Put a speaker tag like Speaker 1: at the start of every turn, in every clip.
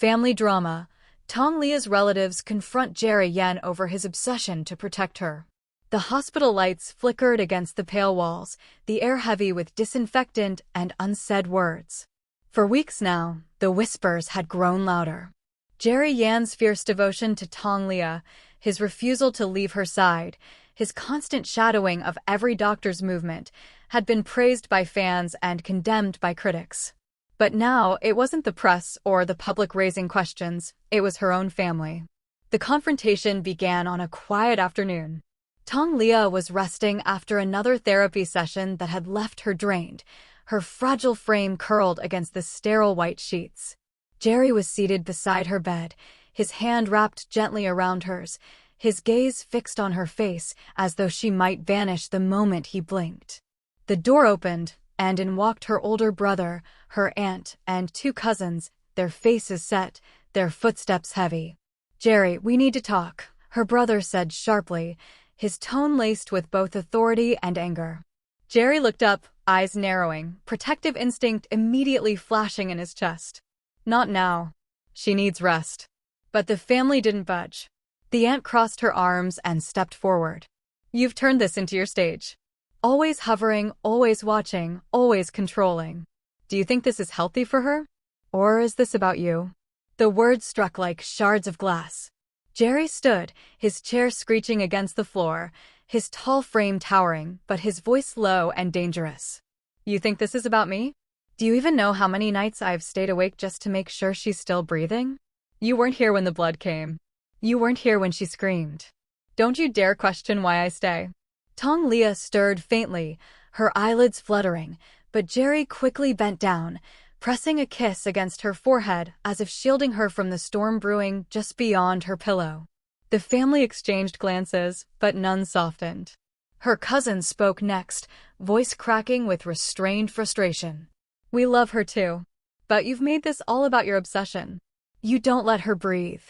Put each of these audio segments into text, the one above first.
Speaker 1: Family drama. Tong Liya'S relatives confront Jerry Yan over his obsession to protect her. The hospital lights flickered against the pale walls, the air heavy with disinfectant and unsaid words. For weeks now, the whispers had grown louder. Jerry Yan's fierce devotion to Tong Liya, his refusal to leave her side, his constant shadowing of every doctor's movement, had been praised by fans and condemned by critics. But now, it wasn't the press or the public raising questions, it was her own family. The confrontation began on a quiet afternoon. Tong Liya was resting after another therapy session that had left her drained, her fragile frame curled against the sterile white sheets. Jerry was seated beside her bed, his hand wrapped gently around hers, his gaze fixed on her face as though she might vanish the moment he blinked. The door opened, and in walked her older brother, her aunt, and 2 cousins, their faces set, their footsteps heavy. "Jerry, we need to talk," her brother said sharply, his tone laced with both authority and anger. Jerry looked up, eyes narrowing, protective instinct immediately flashing in his chest. "Not now. She needs rest." But the family didn't budge. The aunt crossed her arms and stepped forward. "You've turned this into your stage. Always hovering, always watching, always controlling. Do you think this is healthy for her? Or is this about you?" The words struck like shards of glass. Jerry stood, his chair screeching against the floor, his tall frame towering, but his voice low and dangerous. "You think this is about me? Do you even know how many nights I've stayed awake just to make sure she's still breathing? You weren't here when the blood came. You weren't here when she screamed. Don't you dare question why I stay." Tong Liya stirred faintly, her eyelids fluttering, but Jerry quickly bent down, pressing a kiss against her forehead as if shielding her from the storm brewing just beyond her pillow. The family exchanged glances, but none softened. Her cousin spoke next, voice cracking with restrained frustration. "We love her too. But you've made this all about your obsession. You don't let her breathe.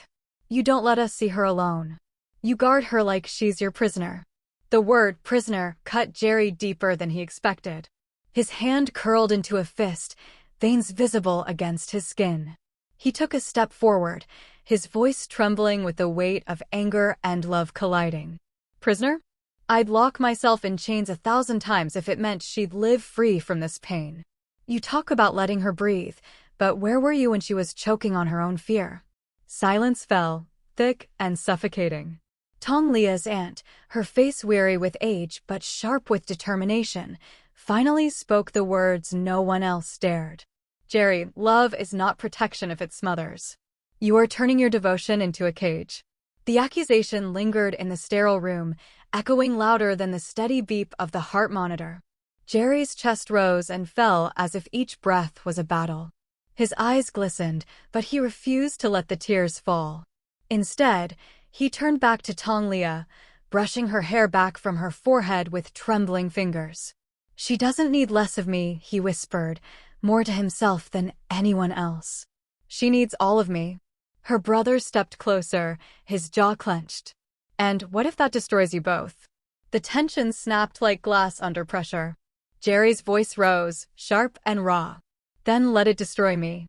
Speaker 1: You don't let us see her alone. You guard her like she's your prisoner." The word prisoner cut Jerry deeper than he expected. His hand curled into a fist, veins visible against his skin. He took a step forward, his voice trembling with the weight of anger and love colliding. "Prisoner? I'd lock myself in chains 1,000 times if it meant she'd live free from this pain. You talk about letting her breathe, but where were you when she was choking on her own fear?" Silence fell, thick and suffocating. Tong Liya'S aunt, her face weary with age but sharp with determination, finally spoke the words no one else dared. "Jerry, love is not protection if it smothers. You are turning your devotion into a cage." The accusation lingered in the sterile room, echoing louder than the steady beep of the heart monitor. Jerry's chest rose and fell as if each breath was a battle. His eyes glistened, but he refused to let the tears fall. Instead, he turned back to Tong Liya, brushing her hair back from her forehead with trembling fingers. "She doesn't need less of me," he whispered, more to himself than anyone else. "She needs all of me." Her brother stepped closer, his jaw clenched. "And what if that destroys you both?" The tension snapped like glass under pressure. Jerry's voice rose, sharp and raw. "Then let it destroy me.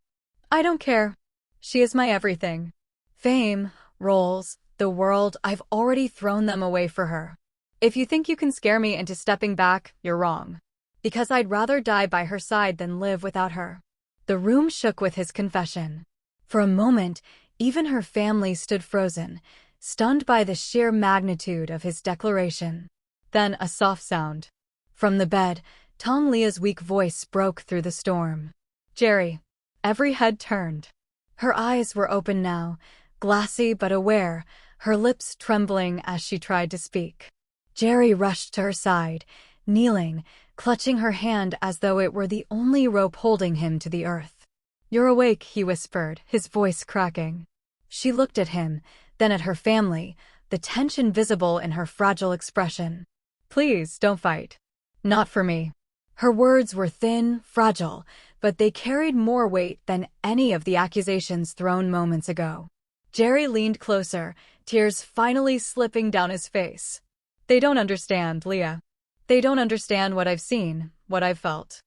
Speaker 1: I don't care. She is my everything. Fame, roles, the world, I've already thrown them away for her. If you think you can scare me into stepping back, you're wrong. Because I'd rather die by her side than live without her." The room shook with his confession. For a moment, even her family stood frozen, stunned by the sheer magnitude of his declaration. Then a soft sound. From the bed, Tong Liya'S weak voice broke through the storm. "Jerry." Every head turned. Her eyes were open now, glassy but aware, her lips trembling as she tried to speak. Jerry rushed to her side, kneeling, clutching her hand as though it were the only rope holding him to the earth. "You're awake," he whispered, his voice cracking. She looked at him, then at her family, the tension visible in her fragile expression. "Please, don't fight. Not for me." Her words were thin, fragile, but they carried more weight than any of the accusations thrown moments ago. Jerry leaned closer, tears finally slipping down his face. "They don't understand, Leah. They don't understand what I've seen, what I've felt.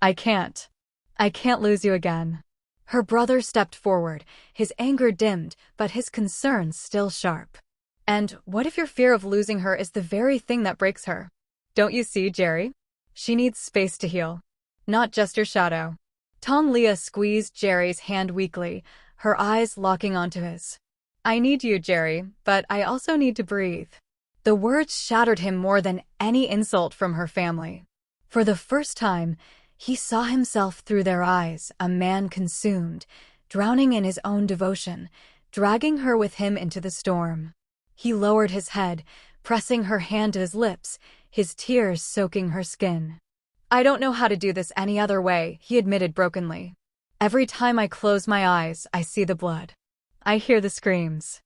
Speaker 1: I can't lose you again." Her brother stepped forward, his anger dimmed, but his concerns still sharp. And what if your fear of losing her is the very thing that breaks her? Don't you see, Jerry? She needs space to heal. Not just your shadow. Tong Liya'S squeezed Jerry's hand weakly, her eyes locking onto his. I need you, Jerry, but I also need to breathe. The words shattered him more than any insult from her family. For the first time, he saw himself through their eyes, a man consumed, drowning in his own devotion, dragging her with him into the storm. He lowered his head, pressing her hand to his lips, his tears soaking her skin. I don't know how to do this any other way, he admitted brokenly. Every time I close my eyes, I see the blood. I hear the screams.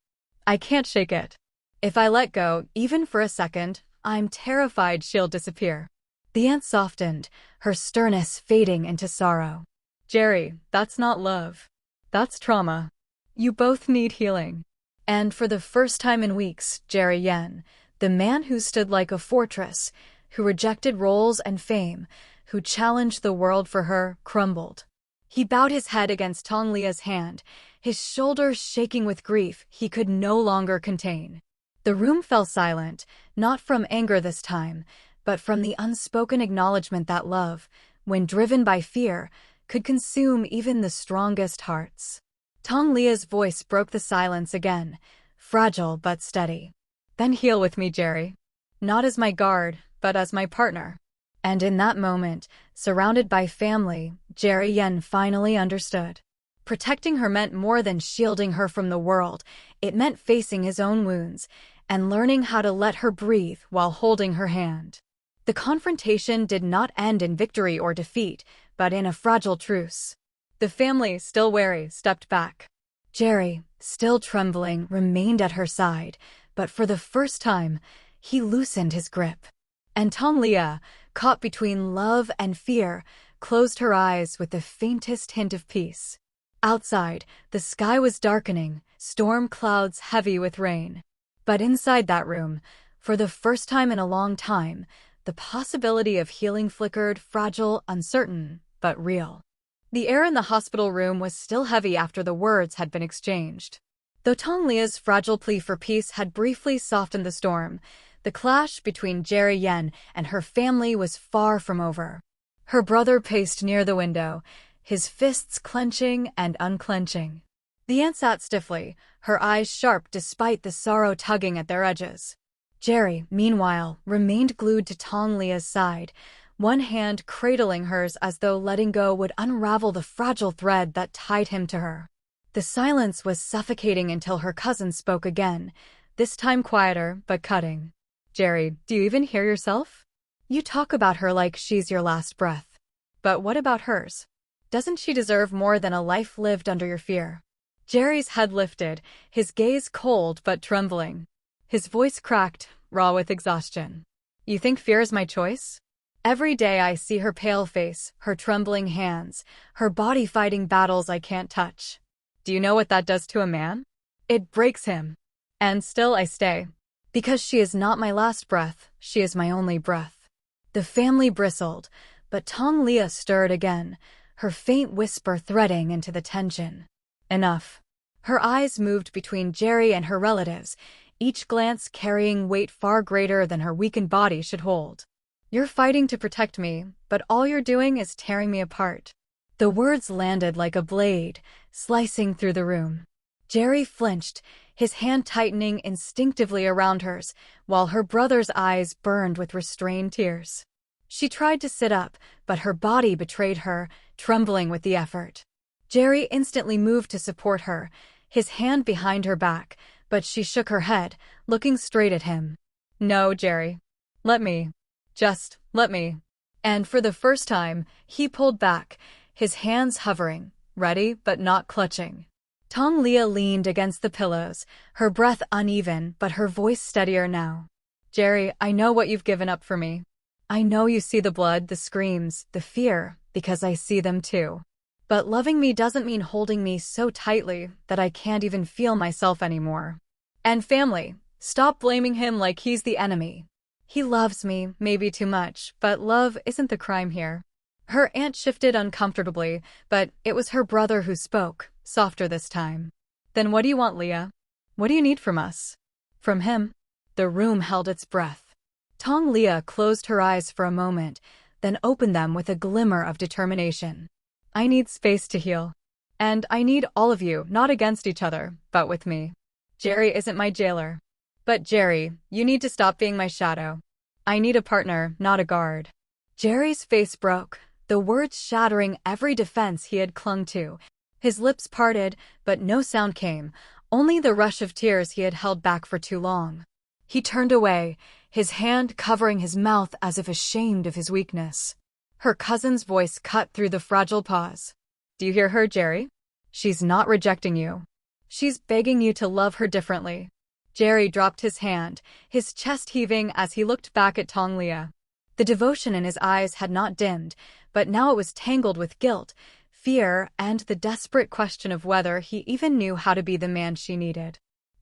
Speaker 1: I can't shake it. If I let go, even for a second, I'm terrified she'll disappear. The aunt softened, her sternness fading into sorrow. Jerry, that's not love. That's trauma. You both need healing. And for the first time in weeks, Jerry Yan, the man who stood like a fortress, who rejected roles and fame, who challenged the world for her, crumbled. He bowed his head against Tong Liya'S hand, his shoulders shaking with grief he could no longer contain. The room fell silent, not from anger this time, but from the unspoken acknowledgement that love, when driven by fear, could consume even the strongest hearts. Tong Liya'S voice broke the silence again, fragile but steady. Then heal with me, Jerry. Not as my guard, but as my partner. And in that moment, surrounded by family, Jerry Yan finally understood. Protecting her meant more than shielding her from the world. It meant facing his own wounds and learning how to let her breathe while holding her hand. The confrontation did not end in victory or defeat, but in a fragile truce. The family, still wary, stepped back. Jerry, still trembling, remained at her side, but for the first time, he loosened his grip. And Tong Liya'S, caught between love and fear, closed her eyes with the faintest hint of peace. Outside, the sky was darkening, storm clouds heavy with rain. But inside that room, for the first time in a long time, the possibility of healing flickered, fragile, uncertain, but real. The air in the hospital room was still heavy after the words had been exchanged. Though Tong Liya'S fragile plea for peace had briefly softened the storm, the clash between Jerry Yan and her family was far from over. Her brother paced near the window, his fists clenching and unclenching. The aunt sat stiffly, her eyes sharp despite the sorrow tugging at their edges. Jerry, meanwhile, remained glued to Tong Liya'S side, one hand cradling hers as though letting go would unravel the fragile thread that tied him to her. The silence was suffocating until her cousin spoke again, this time quieter but cutting. Jerry, do you even hear yourself? You talk about her like she's your last breath. But what about hers? Doesn't she deserve more than a life lived under your fear? Jerry's head lifted, his gaze cold but trembling. His voice cracked, raw with exhaustion. You think fear is my choice? Every day I see her pale face, her trembling hands, her body fighting battles I can't touch. Do you know what that does to a man? It breaks him. And still I stay. Because she is not my last breath, she is my only breath. The family bristled, but Tong Liya'S stirred again, her faint whisper threading into the tension. Enough. Her eyes moved between Jerry and her relatives, each glance carrying weight far greater than her weakened body should hold. You're fighting to protect me, but all you're doing is tearing me apart. The words landed like a blade, slicing through the room. Jerry flinched, his hand tightening instinctively around hers, while her brother's eyes burned with restrained tears. She tried to sit up, but her body betrayed her, trembling with the effort. Jerry instantly moved to support her, his hand behind her back, but she shook her head, looking straight at him. No, Jerry. Let me. Just let me. And for the first time, he pulled back, his hands hovering, ready but not clutching. Tong Liya'S leaned against the pillows, her breath uneven but her voice steadier now. Jerry, I know what you've given up for me. I know you see the blood, the screams, the fear, because I see them too. But loving me doesn't mean holding me so tightly that I can't even feel myself anymore. And family, stop blaming him like he's the enemy. He loves me, maybe too much, but love isn't the crime here. Her aunt shifted uncomfortably, but it was her brother who spoke, softer this time. Then what do you want, Leah? What do you need from us? From him? The room held its breath. Tong Leah closed her eyes for a moment, then opened them with a glimmer of determination. I need space to heal. And I need all of you, not against each other, but with me. Jerry isn't my jailer. But Jerry, you need to stop being my shadow. I need a partner, not a guard. Jerry's face broke, the words shattering every defense he had clung to. His lips parted, but no sound came, only the rush of tears he had held back for too long. He turned away, his hand covering his mouth as if ashamed of his weakness. Her cousin's voice cut through the fragile pause. Do you hear her, Jerry? She's not rejecting you. She's begging you to love her differently. Jerry dropped his hand, his chest heaving as he looked back at Tong Liya'S. The devotion in his eyes had not dimmed, but now it was tangled with guilt, fear, and the desperate question of whether he even knew how to be the man she needed.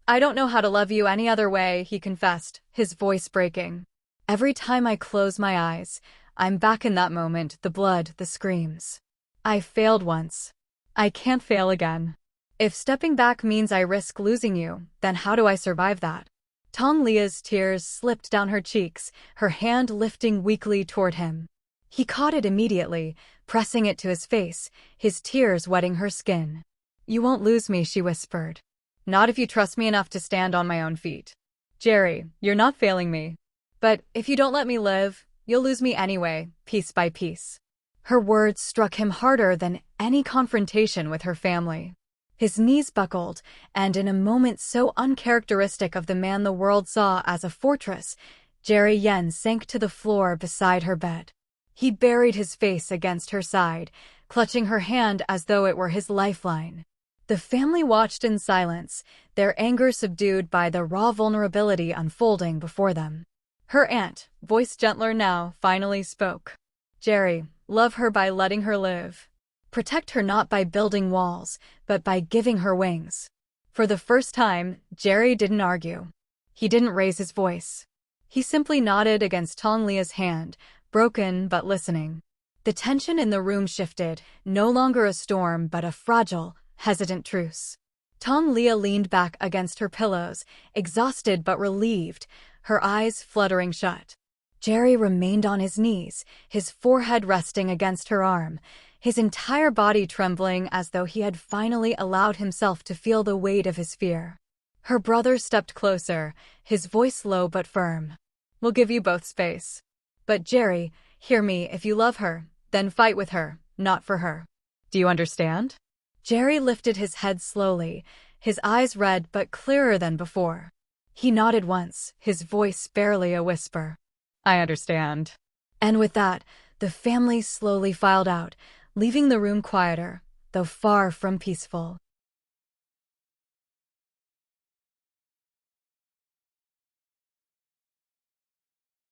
Speaker 1: I don't know how to love you any other way, he confessed, his voice breaking. Every time I close my eyes, I'm back in that moment, the blood, the screams. I failed once. I can't fail again. If stepping back means I risk losing you, then how do I survive that? Tong Liya'S tears slipped down her cheeks, her hand lifting weakly toward him. He caught it immediately, pressing it to his face, his tears wetting her skin. You won't lose me, she whispered. Not if you trust me enough to stand on my own feet. Jerry, you're not failing me. But if you don't let me live, you'll lose me anyway, piece by piece. Her words struck him harder than any confrontation with her family. His knees buckled, and in a moment so uncharacteristic of the man the world saw as a fortress, Jerry Yen sank to the floor beside her bed. He buried his face against her side, clutching her hand as though it were his lifeline. The family watched in silence, their anger subdued by the raw vulnerability unfolding before them. Her aunt, voice gentler now, finally spoke. Jerry, love her by letting her live. Protect her not by building walls, but by giving her wings. For the first time, Jerry didn't argue. He didn't raise his voice. He simply nodded against Tong Liya'S hand, broken but listening. The tension in the room shifted, no longer a storm but a fragile, hesitant truce. Tong Liya'S leaned back against her pillows, exhausted but relieved, her eyes fluttering shut. Jerry remained on his knees, his forehead resting against her arm, his entire body trembling as though he had finally allowed himself to feel the weight of his fear. Her brother stepped closer, his voice low but firm. We'll give you both space. But Jerry, hear me, if you love her, then fight with her, not for her. Do you understand? Jerry lifted his head slowly, his eyes red but clearer than before. He nodded once, his voice barely a whisper. I understand. And with that, the family slowly filed out, leaving the room quieter, though far from peaceful.